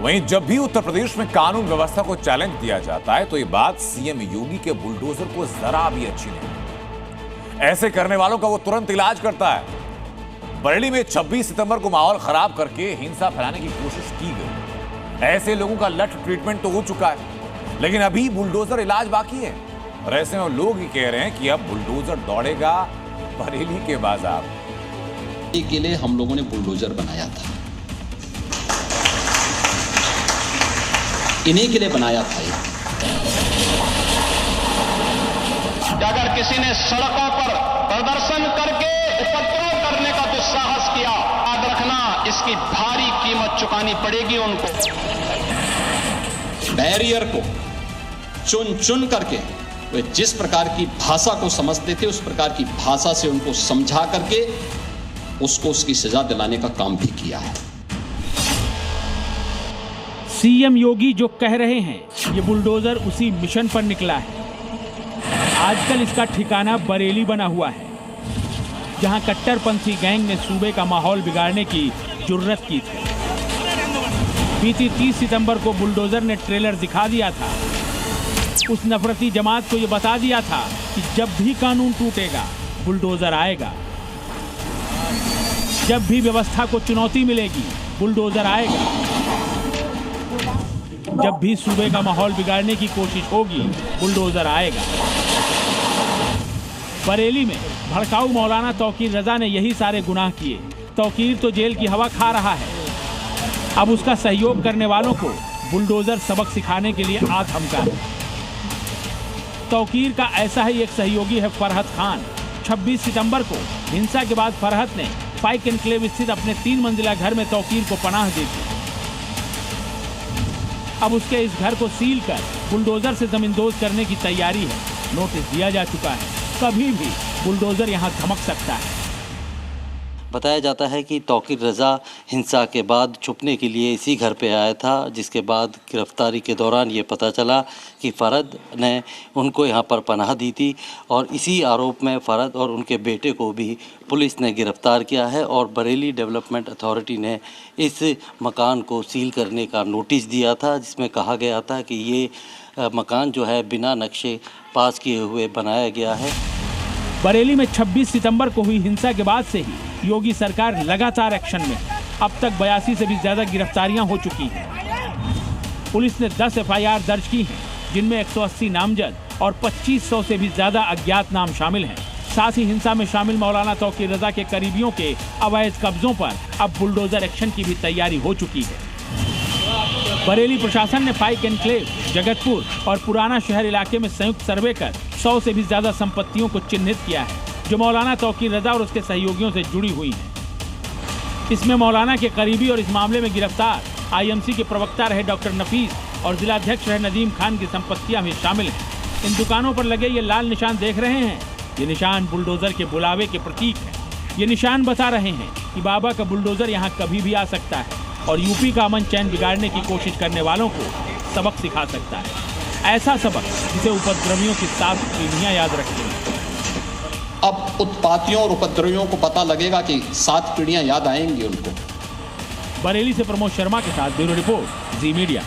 वहीं जब भी उत्तर प्रदेश में कानून व्यवस्था को चैलेंज दिया जाता है तो ये बात सीएम योगी के बुलडोजर को जरा भी अच्छी नहीं। ऐसे करने वालों का वो तुरंत इलाज करता है। बरेली में 26 सितंबर को माहौल खराब करके हिंसा फैलाने की कोशिश की गई। ऐसे लोगों का लठ ट्रीटमेंट तो हो चुका है, लेकिन अभी बुलडोजर इलाज बाकी है। और ऐसे में लोग ही कह रहे हैं कि अब बुलडोजर दौड़ेगा बरेली के बाजार। के लिए हम लोगों ने बुलडोजर बनाया था, इन्हीं के लिए बनाया था। अगर किसी ने सड़कों पर प्रदर्शन करके उपद्रव करने का दुस्साहस किया, याद रखना इसकी भारी कीमत चुकानी पड़ेगी उनको। बैरियर को चुन चुन करके वे जिस प्रकार की भाषा को समझते थे उस प्रकार की भाषा से उनको समझा करके उसको उसकी सजा दिलाने का काम भी किया है। सीएम योगी जो कह रहे हैं, ये बुलडोजर उसी मिशन पर निकला है। आजकल इसका ठिकाना बरेली बना हुआ है, जहां कट्टरपंथी गैंग ने सूबे का माहौल बिगाड़ने की जुर्रत की थी। बीती 30 सितंबर को बुलडोजर ने ट्रेलर दिखा दिया था। उस नफरती जमात को ये बता दिया था कि जब भी कानून टूटेगा बुलडोजर आएगा, जब भी व्यवस्था को चुनौती मिलेगी बुलडोजर आएगा, जब भी सूबे का माहौल बिगाड़ने की कोशिश होगी बुलडोजर आएगा। बरेली में भड़काऊ मौलाना तौकीर रजा ने यही सारे गुनाह किए। तौकीर तो जेल की हवा खा रहा है। अब उसका सहयोग करने वालों को बुलडोजर सबक सिखाने के लिए आ थमका है। तौकीर का ऐसा ही एक सहयोगी है फरहत खान। 26 सितंबर को हिंसा के बाद फरहत ने पाइक एनक्लेव स्थित अपने 3 मंजिला घर में तौकीर को पनाह दी थी। अब उसके इस घर को सील कर बुलडोजर से जमींदोज करने की तैयारी है। नोटिस दिया जा चुका है, कभी भी बुलडोजर यहां धमक सकता है। बताया जाता है कि तौकीर रज़ा हिंसा के बाद छुपने के लिए इसी घर पे आया था, जिसके बाद गिरफ्तारी के दौरान ये पता चला कि फ़रद ने उनको यहाँ पर पनाह दी थी और इसी आरोप में फ़रद और उनके बेटे को भी पुलिस ने गिरफ्तार किया है। और बरेली डेवलपमेंट अथॉरिटी ने इस मकान को सील करने का नोटिस दिया था, जिसमें कहा गया था कि ये मकान जो है बिना नक्शे पास किए हुए बनाया गया है। बरेली में 26 सितंबर को हुई हिंसा के बाद से ही योगी सरकार लगातार एक्शन में है। अब तक 82 से भी ज्यादा गिरफ्तारियां हो चुकी हैं। पुलिस ने 10 एफआईआर दर्ज की हैं, जिनमें 180 नामजद और 2500 से भी ज्यादा अज्ञात नाम शामिल हैं। साथ ही हिंसा में शामिल मौलाना तौकीर रजा के करीबियों के अवैध कब्जों पर अब बुलडोजर एक्शन की भी तैयारी हो चुकी है। बरेली प्रशासन ने पाइक एनक्लेव, जगतपुर और पुराना शहर इलाके में संयुक्त सर्वे कर 100 से भी ज्यादा संपत्तियों को चिन्हित किया है, जो मौलाना तौकीर रजा और उसके सहयोगियों से जुड़ी हुई हैं। इसमें मौलाना के करीबी और इस मामले में गिरफ्तार आईएमसी के प्रवक्ता रहे डॉक्टर नफीस और जिलाध्यक्ष रहे नदीम खान की संपत्तियां भी शामिल हैं। इन दुकानों पर लगे ये लाल निशान देख रहे हैं, ये निशान बुलडोजर के बुलावे के प्रतीक है। ये निशान बता रहे हैं कि बाबा का बुलडोजर यहाँ कभी भी आ सकता है और यूपी का अमन चैन बिगाड़ने की कोशिश करने वालों को सबक सिखा सकता है। ऐसा सबक जिसे उपद्रवियों की 7 पीढ़ियां याद रखेंगी। अब उत्पातियों और उपद्रवियों को पता लगेगा कि 7 पीढ़ियां याद आएंगी उनको। बरेली से प्रमोद शर्मा के साथ ब्यूरो रिपोर्ट, जी मीडिया।